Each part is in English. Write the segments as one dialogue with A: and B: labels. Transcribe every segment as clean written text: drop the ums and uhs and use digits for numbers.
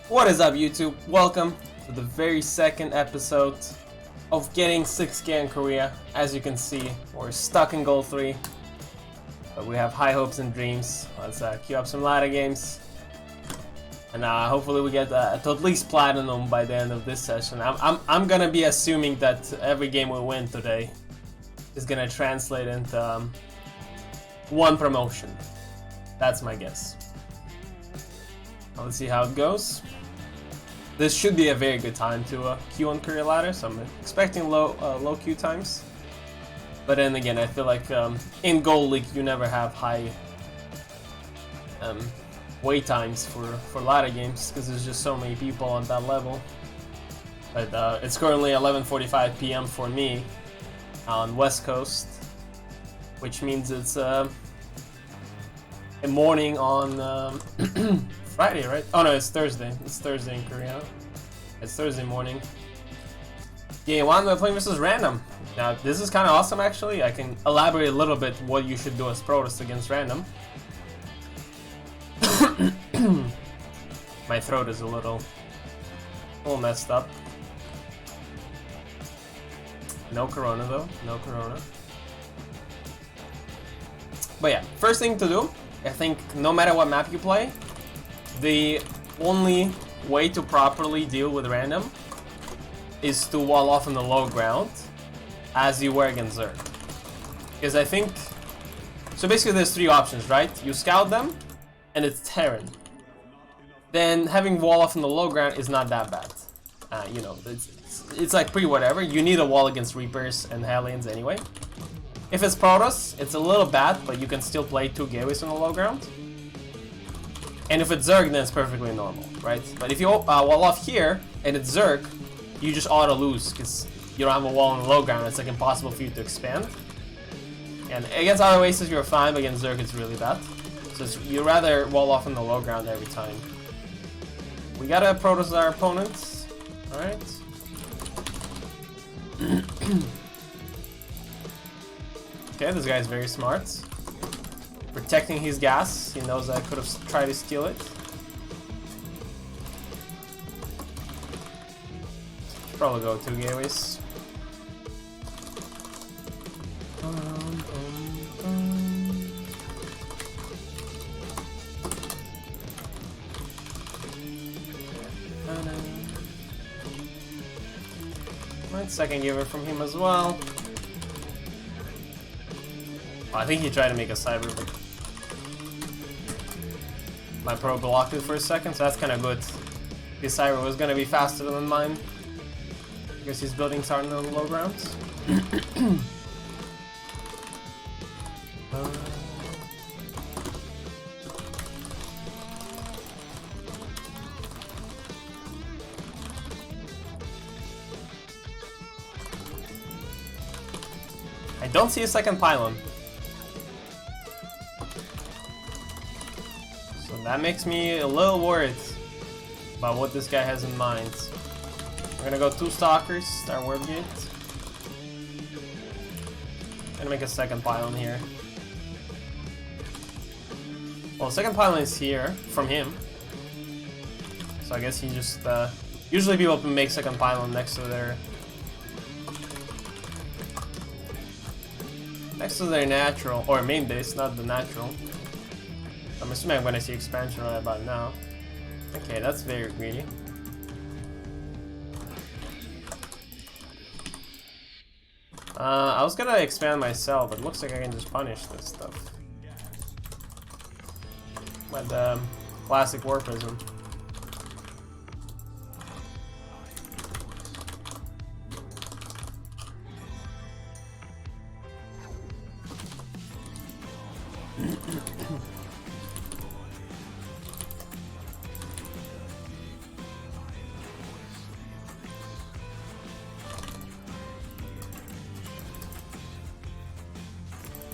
A: What is up, YouTube? Welcome to the very second episode of getting 6K in Korea. As you can see, we're stuck in Gold 3, but we have high hopes and dreams. Let's queue up some ladder games, and hopefully we get to at least Platinum by the end of this session. I'm gonna be assuming that every game we win today is gonna translate into one promotion. That's my guess. Let's see how it goes. This should be a very good time to queue on Korea ladder, so I'm expecting low queue times. But then again, I feel like in Gold League you never have high wait times for ladder games because there's just so many people on that level. But it's currently 11:45 p.m. for me on West Coast, which means it's a morning on Friday, right? Oh no, it's Thursday. It's Thursday in Korea. It's Thursday morning. Game 1, we're playing versus Random. Now, this is kind of awesome, actually. I can elaborate a little bit what you should do as Protoss against Random. My throat is a little messed up. No corona, though. No corona. But yeah, first thing to do, I think no matter what map you play, the only way to properly deal with Random is to wall off on the low ground as you were against Zerg. Because I think... So basically there's three options, right? You scout them, and it's Terran. Then having wall off on the low ground is not that bad. You know, it's like pretty whatever. You need a wall against Reapers and Hellions anyway. If it's Protoss, it's a little bad, but you can still play two gateways on the low ground. And if it's Zerg, then it's perfectly normal, right? But if you wall off here, and it's Zerg, you just auto lose, because you don't have a wall on the low ground. It's like impossible for you to expand. And against other races, you're fine, but against Zerg, it's really bad. So you rather wall off on the low ground every time. We gotta Protoss our opponents. Alright. Okay, this guy's very smart. Protecting his gas. He knows I could have tried to steal it. Probably go two gateways. Right, second giver from him as well. Oh, I think he tried to make a cyber, but my pro blocked it for a second, so that's kind of good. His cyber was gonna be faster than mine because his buildings aren't on the low grounds. I don't see a second pylon. That makes me a little worried about what this guy has in mind. We're gonna go two Stalkers, start Warp Gate. Gonna make a second pylon here. Well, second pylon is here from him. So I guess he just... usually people make second pylon next to their... natural, or main base, not the natural. I'm assuming I'm gonna see expansion right about now. Okay, that's very greedy. I was gonna expand myself, but it looks like I can just punish this stuff. With the classic War Prism.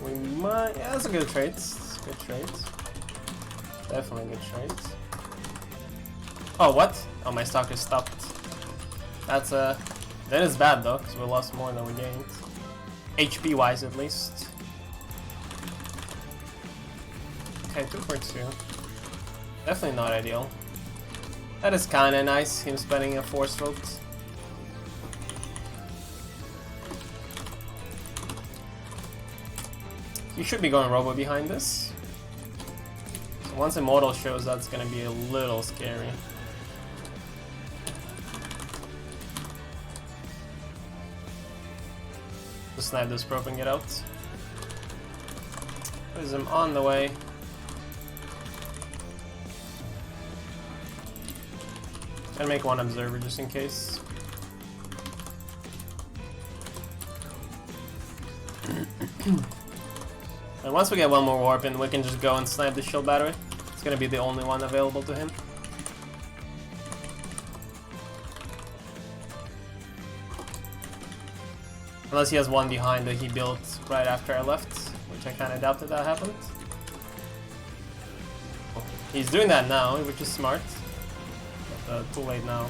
A: We might... Yeah, that's a good trade. It's a good trade. Definitely a good trade. Oh, what? Oh, my Stalker stopped. That's that is bad though, because we lost more than we gained. HP wise, at least. Okay, 2 for 2. Definitely not ideal. That is kinda nice, him spending a force vote. You should be going Robo behind this. So once Immortal shows, that's gonna be a little scary. Just snipe this probe and get out. Prism on the way. Gonna make one observer just in case. And once we get one more warp in, we can just go and snipe the shield battery. It's gonna be the only one available to him. Unless he has one behind that he built right after I left, which I kinda doubted that happened. He's doing that now, which is smart. But, too late now.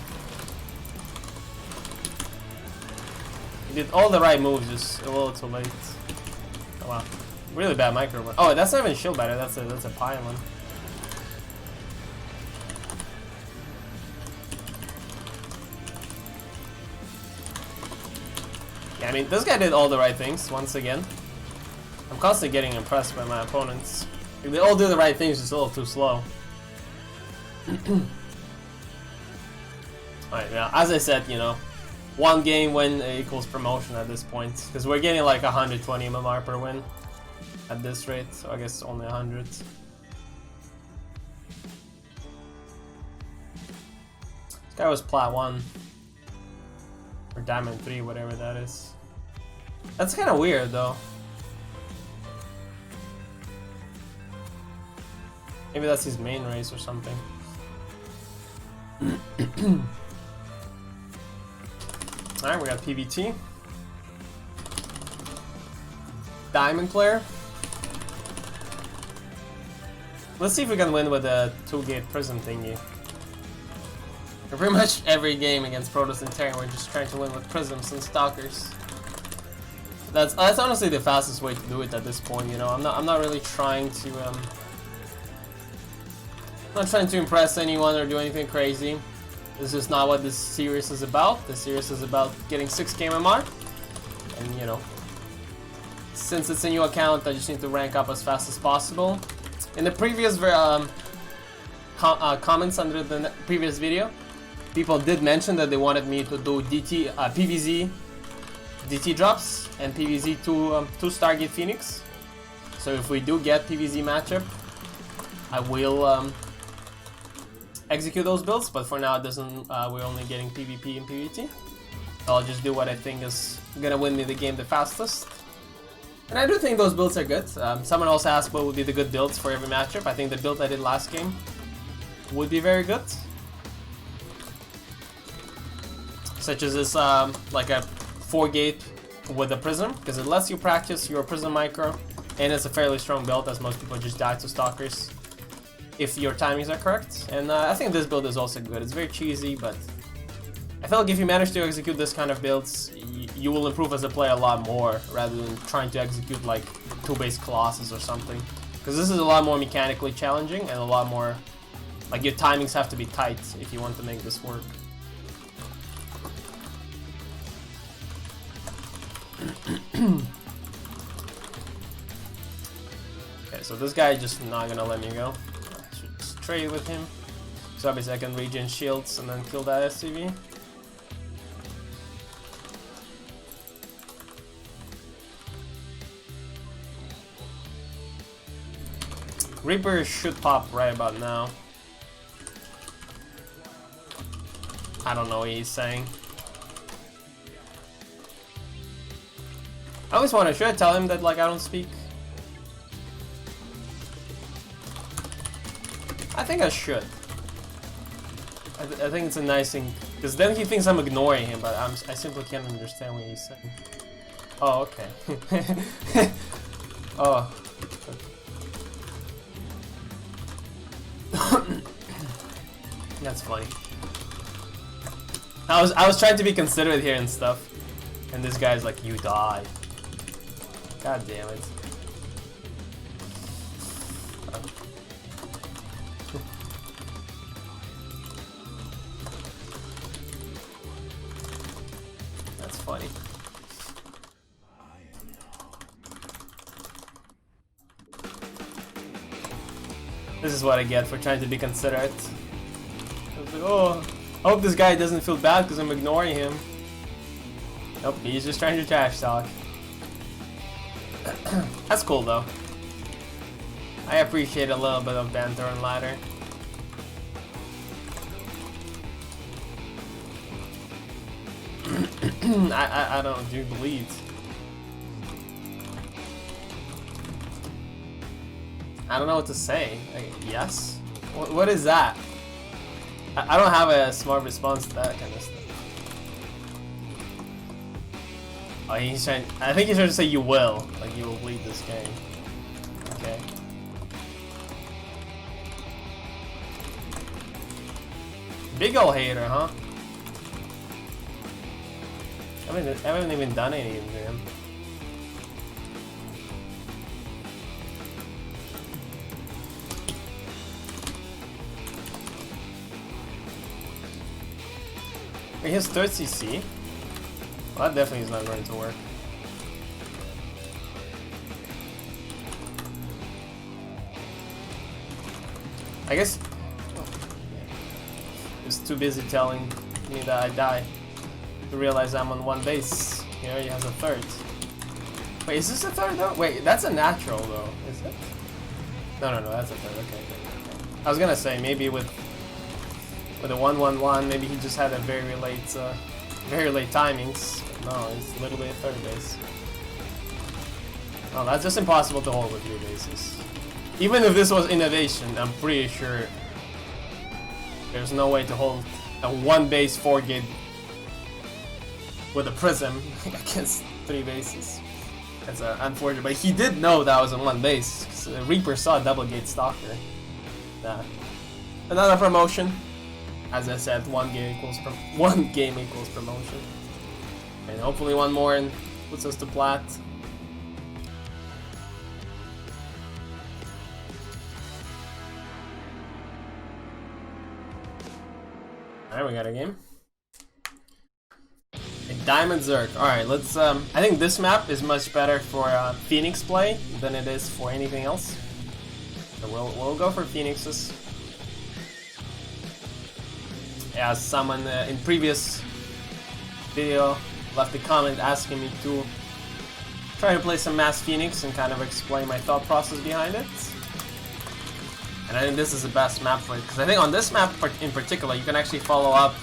A: He did all the right moves, just a little too late. Oh wow. Really bad micro one. Oh, that's not even shield battery, that's a pylon. Yeah, I mean, this guy did all the right things once again. I'm constantly getting impressed by my opponents. They all do the right things, just a little too slow. Alright, now, as I said, you know, one game win equals promotion at this point. Because we're getting like 120 MMR per win at this rate, so I guess only 100. This guy was plat 1. Or diamond 3, whatever that is. That's kind of weird though. Maybe that's his main race or something. Alright, we got PBT. Diamond player. Let's see if we can win with a 2-gate prism thingy. Pretty much every game against Protoss and Terran, we're just trying to win with prisms and stalkers. That's honestly the fastest way to do it at this point. You know, I'm not really trying to not trying to impress anyone or do anything crazy. This is not what this series is about. This series is about getting 6k MMR, and you know, since it's a new account, I just need to rank up as fast as possible. In the previous comments under the previous video, people did mention that they wanted me to do PVZ DT drops and PVZ 2 Stargate Phoenix. So if we do get PVZ matchup, I will execute those builds. But for now, it doesn't. We're only getting PvP and PvT. I'll just do what I think is gonna win me the game the fastest. And I do think those builds are good. Someone also asked what would be the good builds for every matchup. I think the build I did last game would be very good. Such as this, like a 4-gate with a prism, because it lets you practice your prism micro, and it's a fairly strong build, as most people just die to stalkers if your timings are correct. And I think this build is also good. It's very cheesy, but I feel like if you manage to execute this kind of builds, you will improve as a player a lot more, rather than trying to execute like 2-base Colossus or something. Because this is a lot more mechanically challenging, and a lot more, like, your timings have to be tight if you want to make this work. Okay, so this guy is just not gonna let me go. I should just trade with him. So obviously I can regen shields and then kill that SCV. Reaper should pop right about now. I don't know what he's saying. I always wonder, should I tell him that, like, I don't speak? I think I should. I think it's a nice thing, because then he thinks I'm ignoring him, but I simply can't understand what he's saying. Oh, okay. Oh. That's funny. I was trying to be considerate here and stuff, and this guy's like, you die. God damn it. This is what I get for trying to be considerate. I was like, oh, I hope this guy doesn't feel bad because I'm ignoring him. Nope, he's just trying to trash talk. That's cool though. I appreciate a little bit of banter on ladder. I don't do bleed. I don't know what to say. Like, yes? What is that? I don't have a smart response to that kind of stuff. Oh, he's trying. I think he's trying to say you will. Like, you will bleed this game. Okay. Big ol' hater, huh? I haven't even done anything to him. He has 3rd CC? Well, that definitely is not going to work. I guess he's too busy telling me that I die to realize I'm on 1 base. Here he has a 3rd. Wait, is this a 3rd though? Wait, that's a natural though, is it? No, that's a 3rd. Okay. I was gonna say maybe with a 1-1-1, maybe he just had a very late timings. But no, it's literally a 3rd base. Oh, that's just impossible to hold with 3 bases. Even if this was innovation, I'm pretty sure there's no way to hold a 1 base 4 gate with a prism against 3 bases. That's unfortunate, but he did know that was on 1 base, because Reaper saw double gate stalker. Another promotion. As I said, 1 game equals promotion. And hopefully one more and puts us to plat. Alright, we got a game. A Diamond Zerg. Alright, let's I think this map is much better for Phoenix play than it is for anything else. So we'll go for Phoenixes. Yeah, someone in previous video left a comment asking me to try to play some Mass Phoenix and kind of explain my thought process behind it. And I think this is the best map for it, because I think on this map in particular, you can actually follow up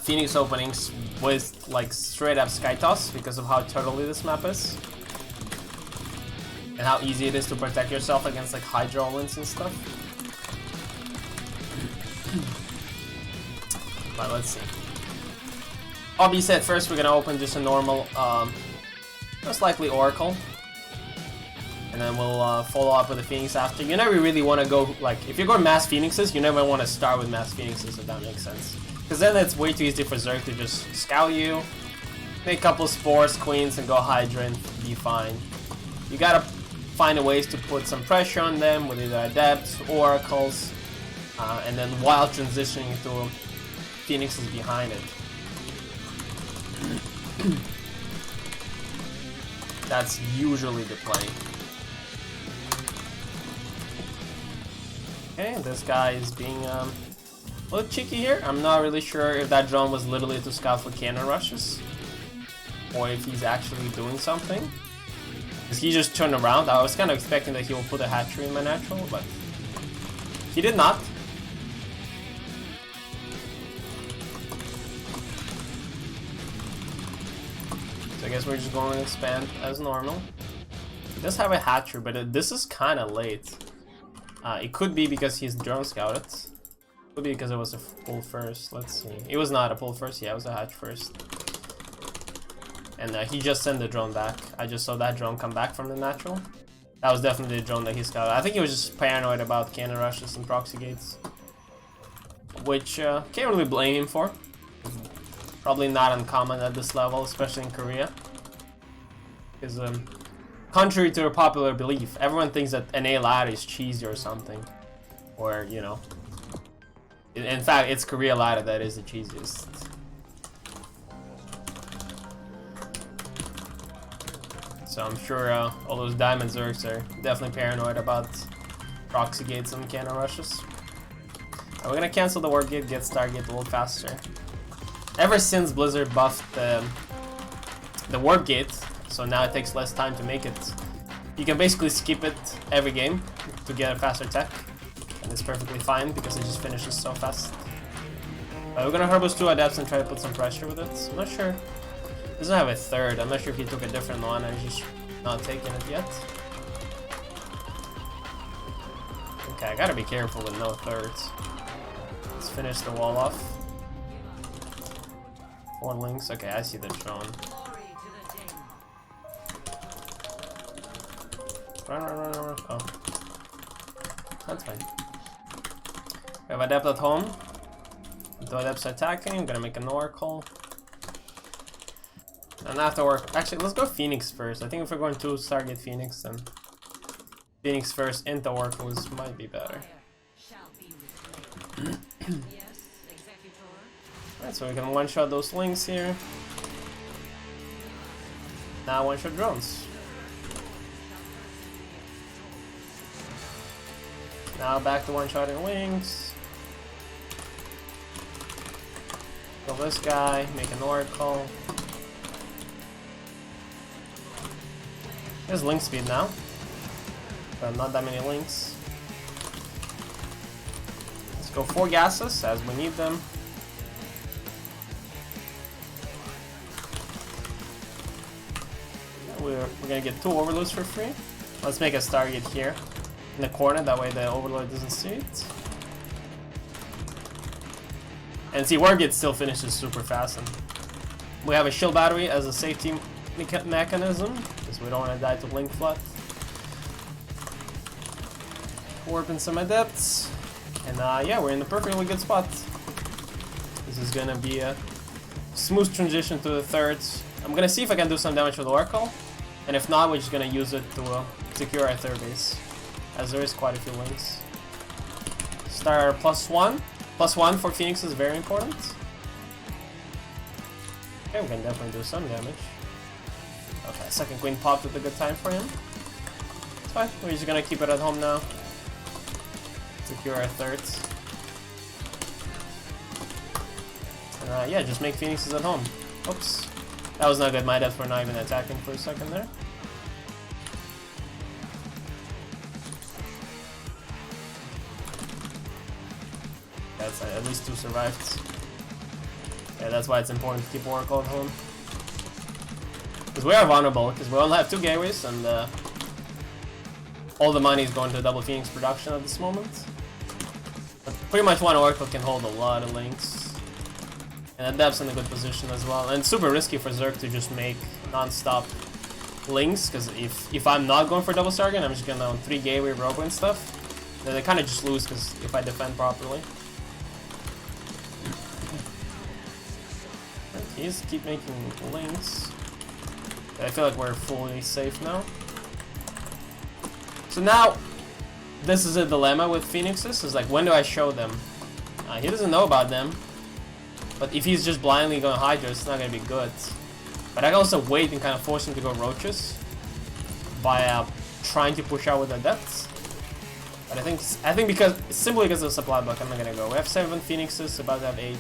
A: Phoenix openings with like straight up Sky Toss because of how turtley this map is. And how easy it is to protect yourself against like Hydra wins and stuff. But let's see. Obviously, at first we're gonna open just a normal, most likely Oracle, and then we'll follow up with the Phoenix after. You never really want to go like if you're going Mass Phoenixes, you never want to start with Mass Phoenixes if that makes sense, because then it's way too easy for Zerg to just scout you, make a couple spores, queens, and go Hydra and be fine. You gotta find a ways to put some pressure on them with either Adepts, Oracles, and then while transitioning to Phoenixes behind it. That's usually the play. Okay, this guy is being a little cheeky here. I'm not really sure if that drone was literally to scout for cannon rushes, or if he's actually doing something. Because he just turned around. I was kind of expecting that he will put a hatchery in my natural, but he did not. I guess we're just going to expand as normal. He does have a hatchery, but this is kind of late. It could be because he's drone scouted. Could be because it was a pull first. Let's see. It was not a pull first. Yeah, it was a hatch first. And he just sent the drone back. I just saw that drone come back from the natural. That was definitely the drone that he scouted. I think he was just paranoid about cannon rushes and proxy gates, which can't really blame him for. Probably not uncommon at this level, especially in Korea. Because contrary to their popular belief, everyone thinks that NA ladder is cheesy or something. Or, you know. In fact, it's Korea ladder that is the cheesiest. So I'm sure all those Diamond Zergs are definitely paranoid about proxy gates and cannon rushes. And we're gonna cancel the warp gate, get Stargate a little faster. Ever since Blizzard buffed the warp gate, so now it takes less time to make it. You can basically skip it every game to get a faster tech, and it's perfectly fine because it just finishes so fast. We're gonna Herbos 2 Adepts and try to put some pressure with it. I'm not sure. It doesn't have a third. I'm not sure if he took a different one and he's just not taking it yet. Okay, I gotta be careful with no thirds. Let's finish the wall off. 4 links. Okay, I see the drone. Run. Oh. That's fine. We have Adept at home. The Adepts are attacking. I'm gonna make an Oracle. And after actually, let's go Phoenix first. I think if we're going to Stargate Phoenix, then Phoenix first into Oracles might be better. Alright, so we can one-shot those links here. Now one-shot drones. Now back to one-shotting wings. Kill this guy, make an Oracle. There's link speed now, but not that many links. Let's go 4 gases as we need them. We're gonna get 2 overloads for free. Let's make a Stargate here in the corner, that way the overload doesn't see it. And see, Wargate still finishes super fast. And we have a shield battery as a safety mechanism, because we don't want to die to link flood. Warping some adepts, and yeah, we're in a perfectly good spot. This is gonna be a smooth transition to the thirds. I'm gonna see if I can do some damage with Oracle, and if not, we're just gonna use it to secure our third base, as there is quite a few links. Star +1. +1 for Phoenix is very important. Okay, we can definitely do some damage. Okay, second queen popped at a good time for him. It's fine, we're just gonna keep it at home now. Secure our thirds. And yeah, just make Phoenixes at home. Oops. That was not good, my depths were not even attacking for a second there. That's at least 2 survived. Yeah, that's why it's important to keep Oracle at home. Because we are vulnerable, because we only have 2 gateways, and all the money is going to double Phoenix production at this moment. But pretty much one Oracle can hold a lot of links. And Adept's in a good position as well. And it's super risky for Zerg to just make non-stop links, because if I'm not going for double Stargate, I'm just going to 3 gateway robo and stuff. Then I kind of just lose, because if I defend properly. He's keep making links. I feel like we're fully safe now. So now, this is a dilemma with Phoenixes, is like, when do I show them? He doesn't know about them, but if he's just blindly going Hydra, it's not going to be good. But I can also wait and kind of force him to go Roaches by trying to push out with the Adepts. But I think because, simply because of the supply block, I'm not going to go. We have 7 Phoenixes, about to have 8.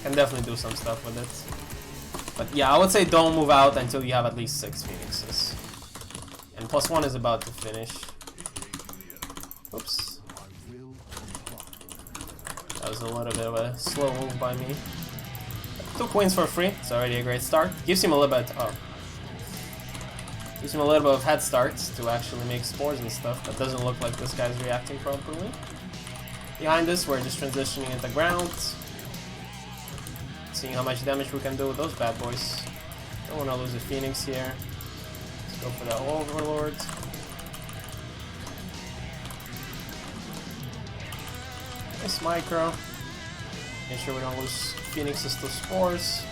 A: Can definitely do some stuff with it. But yeah, I would say don't move out until you have at least 6 Phoenixes. And +1 is about to finish. Oops. That was a little bit of a slow move by me. 2 queens for free, it's already a great start. Gives him a little bit, gives him a little bit of head start to actually make spores and stuff, but doesn't look like this guy's reacting properly. Behind this, we're just transitioning into ground. Seeing how much damage we can do with those bad boys. Don't want to lose a Phoenix here. Let's go for the Overlord. Nice micro. Make sure we don't lose Phoenixes to spores.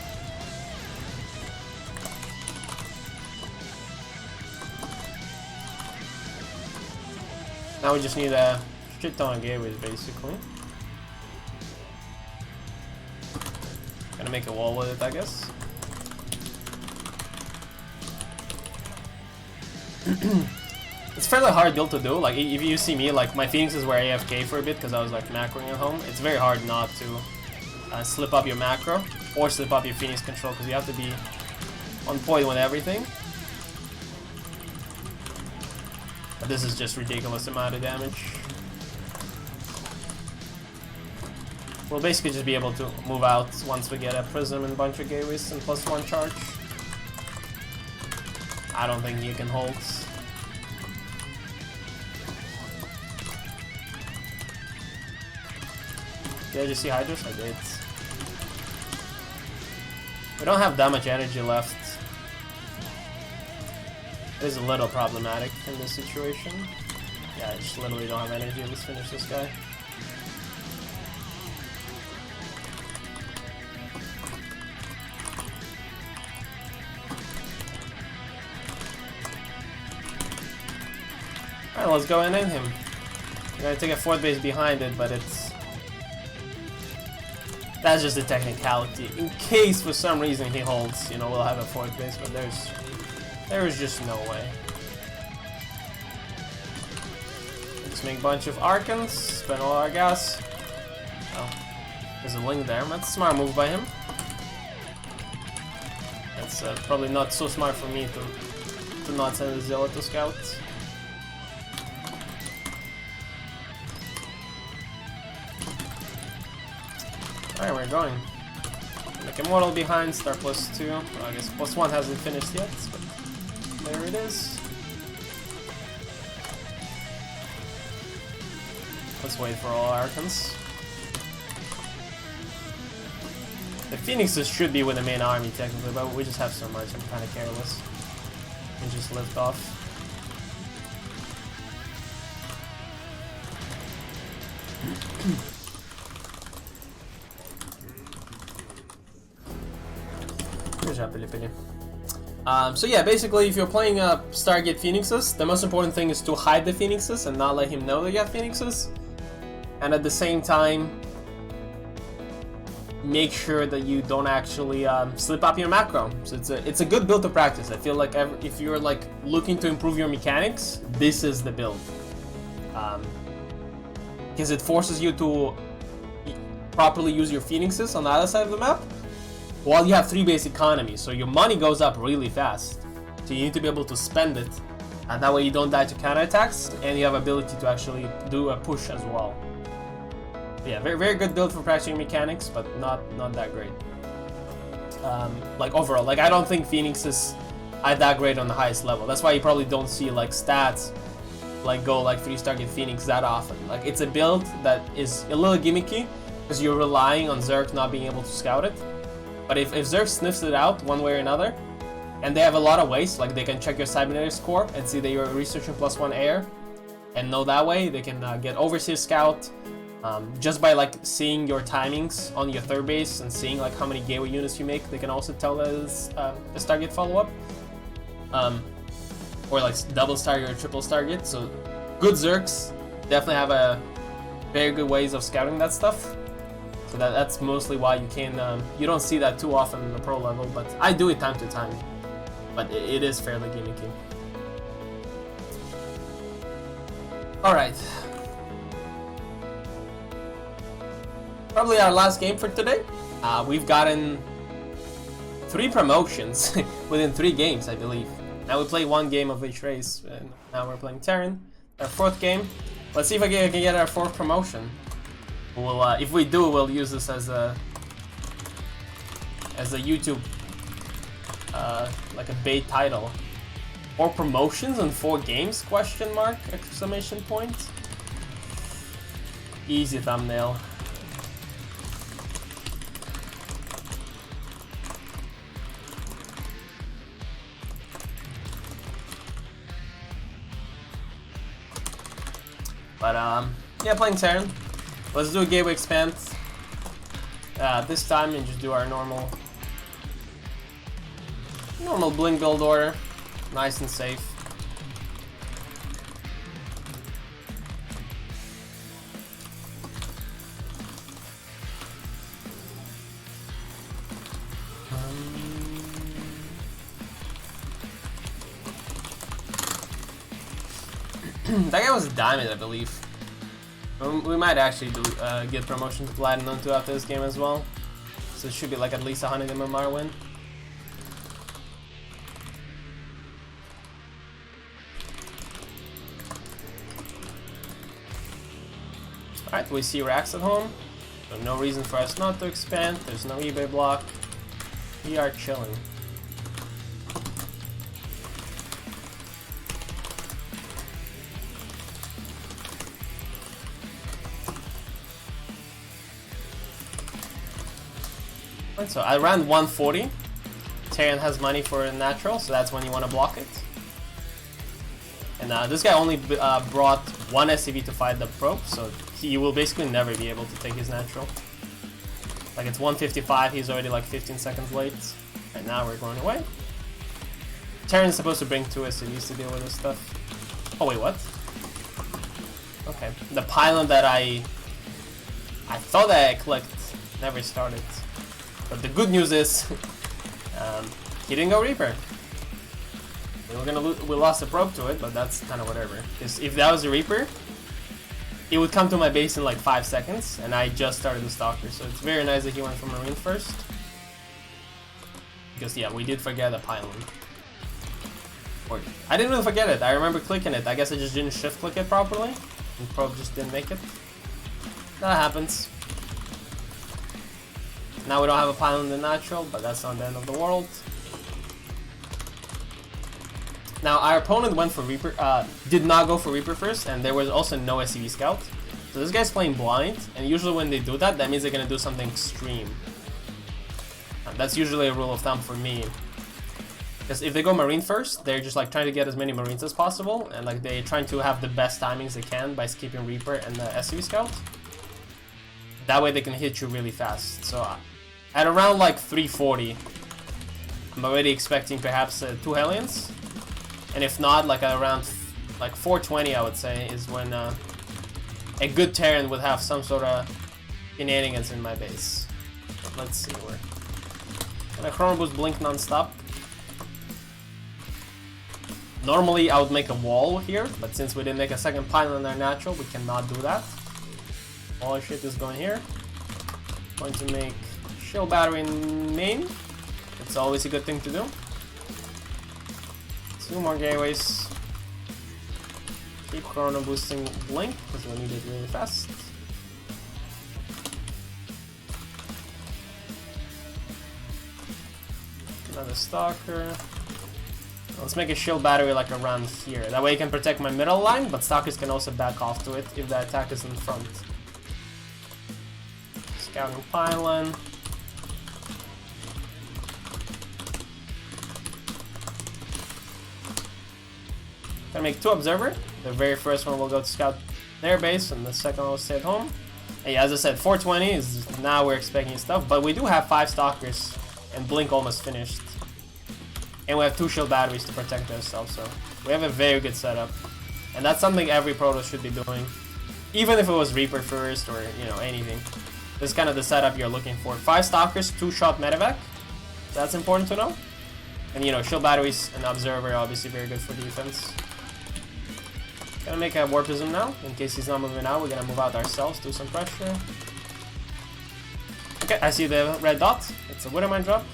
A: Now we just need a shit ton of gateways basically. Gonna make a wall with it, I guess. It's fairly hard build to do. Like if you see me, like my Phoenixes were AFK for a bit because I was like macroing at home. It's very hard not to slip up your macro or slip up your Phoenix control because you have to be on point with everything. But this is just ridiculous amount of damage. We'll basically just be able to move out once we get a prism and bunch of gateways and +1 charge. I don't think you can hold. Did I just see Hydras? I did. We don't have that much energy left. It is a little problematic in this situation. Yeah, I just literally don't have energy. Let's finish this guy. Alright, let's go and end him. We're gonna take a 4th base behind it, but it's... That's just a technicality. In case for some reason he holds, you know, we'll have a 4th base, but there's just no way. Let's make a bunch of Archons, spend all our gas. Oh, there's a link there. That's a smart move by him. That's probably not so smart for me to not send a Zealot to scout. Alright, we're going. Like Immortal behind, star +2. Well, I guess +1 hasn't finished yet, but there it is. Let's wait for all Archons. The Phoenixes should be with the main army technically, but we just have so much, I'm kind of careless. And just lift off. PiLiPiLi. So yeah, basically if you're playing Stargate Phoenixes, the most important thing is to hide the Phoenixes and not let him know that you have Phoenixes. And at the same time, make sure that you don't actually slip up your macro. So it's a good build to practice. I feel like if you're like looking to improve your mechanics, this is the build. Because it forces you to properly use your Phoenixes on the other side of the map. While you have 3 base economy, so your money goes up really fast. So you need to be able to spend it, and that way you don't die to counterattacks, and you have ability to actually do a push as well. But yeah, very good build for practicing mechanics, but not that great. Like overall, like I don't think Phoenixes are that great on the highest level. That's why you probably don't see like stats like go like 3-star get Phoenix that often. Like it's a build that is a little gimmicky because you're relying on Zerg not being able to scout it. But if Zerg sniffs it out one way or another, and they have a lot of ways, like they can check your cybernetic score and see that you're researching +1 air, and know that way they can get Overseer Scout, just by like seeing your timings on your 3rd base and seeing like how many gateway units you make, they can also tell us a Stargate follow-up, or like double Stargate or triple Stargate. So good Zergs definitely have a very good ways of scouting that stuff. So that's mostly why you can you don't see that too often in the pro level, but I do it time to time. But it is fairly gimmicky. All right. Probably our last game for today. We've gotten 3 promotions within 3 games, I believe. Now we play 1 game of each race, and now we're playing Terran. Our 4th game. Let's see if I can get our 4th promotion. We'll, if we do, we'll use this as a YouTube, like a bait title. 4 promotions and 4 games? Question mark! Exclamation point. Easy thumbnail. But yeah, playing Terran. Let's do a gateway expand. This time and just do our normal blink build order. Nice and safe. That guy was a diamond, I believe. We might actually do, get promotion to Platinum 2 after this game as well. So it should be like at least 100 MMR win. Alright, we see racks at home. So no reason for us not to expand. There's no eBay block. We are chilling. So I ran 140. Terran has money for a natural, so that's when you want to block it. And this guy only brought one SCV to fight the probe, so he will basically never be able to take his natural. Like it's 155, he's already like 15 seconds late. And now we're going away. Terran's supposed to bring 2 SCVs to deal with this stuff. Oh wait, what? Okay, the pylon that I thought that I clicked never started. But the good news is, he didn't go Reaper. We lost the probe to it, but that's kind of whatever. Because if that was a Reaper, it would come to my base in like 5 seconds, and I just started the Stalker, so it's very nice that he went for Marine first. Because yeah, we did forget a pylon. Or, I didn't really forget it, I remember clicking it. I guess I just didn't shift click it properly, and probe just didn't make it. That happens. Now we don't have a pylon in the natural, but that's not the end of the world. Now our opponent went for Reaper, did not go for Reaper first, and there was also no SCV scout. So this guy's playing blind, and usually when they do that, that means they're gonna do something extreme. That's usually a rule of thumb for me. Because if they go Marine first, they're just like trying to get as many Marines as possible, and like they're trying to have the best timings they can by skipping Reaper and the SCV scout. That way they can hit you really fast. So at around like 340, I'm already expecting perhaps 2 Hellions. And if not, like around like 420, I would say, is when a good Terran would have some sort of shenanigans in my base. But let's see where. And a Chrono Boost blink non-stop. Normally I would make a wall here, but since we didn't make a second pylon in our natural, we cannot do that. All our shit is going here. Going to make Shill Battery in main. It's always a good thing to do. 2 more gateways. Keep Chrono boosting Blink because we need it really fast. Another Stalker. Let's make a Shield Battery like around here. That way I can protect my middle line, but Stalkers can also back off to it if the attack is in front. Scouting Pylon. Gonna make 2 Observer. The very first one will go to scout their base, and the second one will stay at home. And yeah, as I said, 420 is now we're expecting stuff, but we do have 5 Stalkers, and Blink almost finished. And we have 2 Shield Batteries to protect ourselves, so we have a very good setup. And that's something every Protoss should be doing. Even if it was Reaper first, or, you know, anything. This is kind of the setup you're looking for. 5 Stalkers, 2-shot medevac. That's important to know. And, you know, Shield Batteries and Observer are obviously very good for defense. Gonna make a Warpism now, in case he's not moving out. We're gonna move out ourselves, do some pressure. Okay, I see the red dot. It's a Widowmine drop.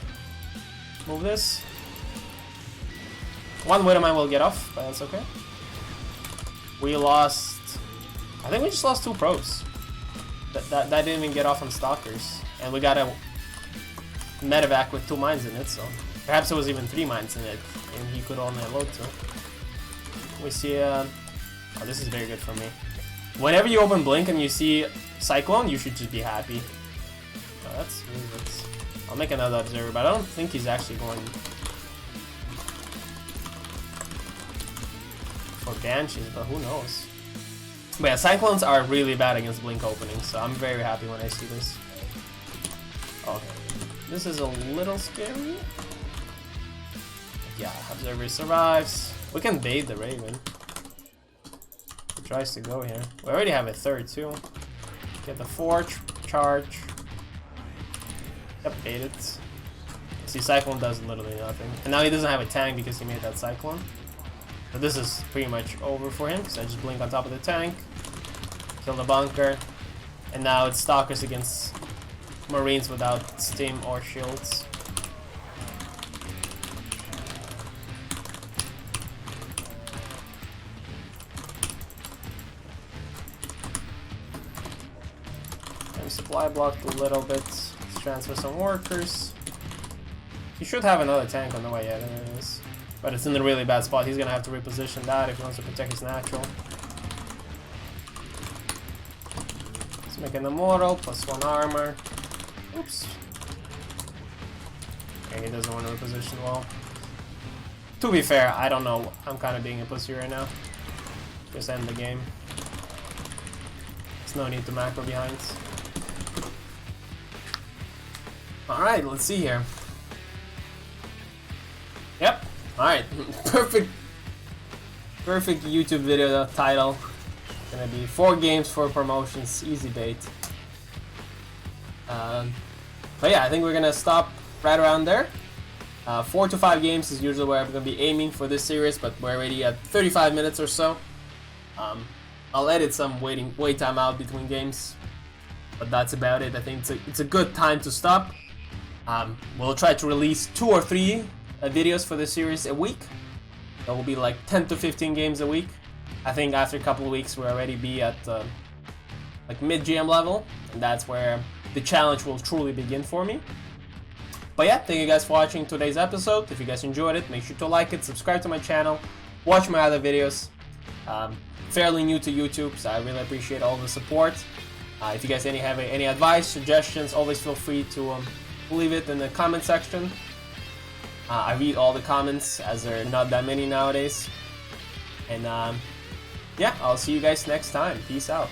A: Move this. 1 Widowmine will get off, but that's okay. We lost... I think we just lost 2 probes. That didn't even get off on Stalkers. And we got a medevac with 2 mines in it, so... Perhaps it was even 3 mines in it, and he could only load 2. We see oh, this is very good for me. Whenever you open Blink and you see Cyclone, you should just be happy. Oh, that's really good. I'll make another Observer, but I don't think he's actually going for Banshees, but who knows. But yeah, Cyclones are really bad against Blink openings, so I'm very happy when I see this. Okay, this is a little scary. Yeah, Observer survives. We can bait the Raven. He tries to go here. We already have a 3rd too. Get the 4th charge. Yep, bait it. See, Cyclone does literally nothing. And now he doesn't have a tank because he made that Cyclone. But this is pretty much over for him, so I just blink on top of the tank, kill the bunker, and now it's Stalkers against Marines without Stim or shields. And supply blocked a little bit. Let's transfer some workers. He should have another tank on the way, yeah, there it is. But it's in a really bad spot. He's gonna have to reposition that if he wants to protect his natural. Let's make an immortal, +1 armor. Oops. Okay, he doesn't want to reposition well. To be fair, I don't know. I'm kind of being a pussy right now. Just end the game. There's no need to macro behind. Alright, let's see here. Yep. Alright. Perfect YouTube video title. Gonna be 4 games, 4 promotions, easy bait. But yeah, I think we're gonna stop right around there. 4 to 5 games is usually where I'm gonna be aiming for this series, but we're already at 35 minutes or so. I'll edit some wait time out between games, but that's about it. I think it's a good time to stop. We'll try to release 2 or 3 videos for the series a week. That will be like 10 to 15 games a week. I think after a couple of weeks we'll already be at like mid-GM level, and that's where the challenge will truly begin for me. But yeah, thank you guys for watching today's episode. If you guys enjoyed it, make sure to like it, subscribe to my channel, watch my other videos. Fairly new to YouTube, so I really appreciate all the support. If you guys have any advice, suggestions, always feel free to leave it in the comment section. I read all the comments, as there are not that many nowadays. And yeah, I'll see you guys next time. Peace out.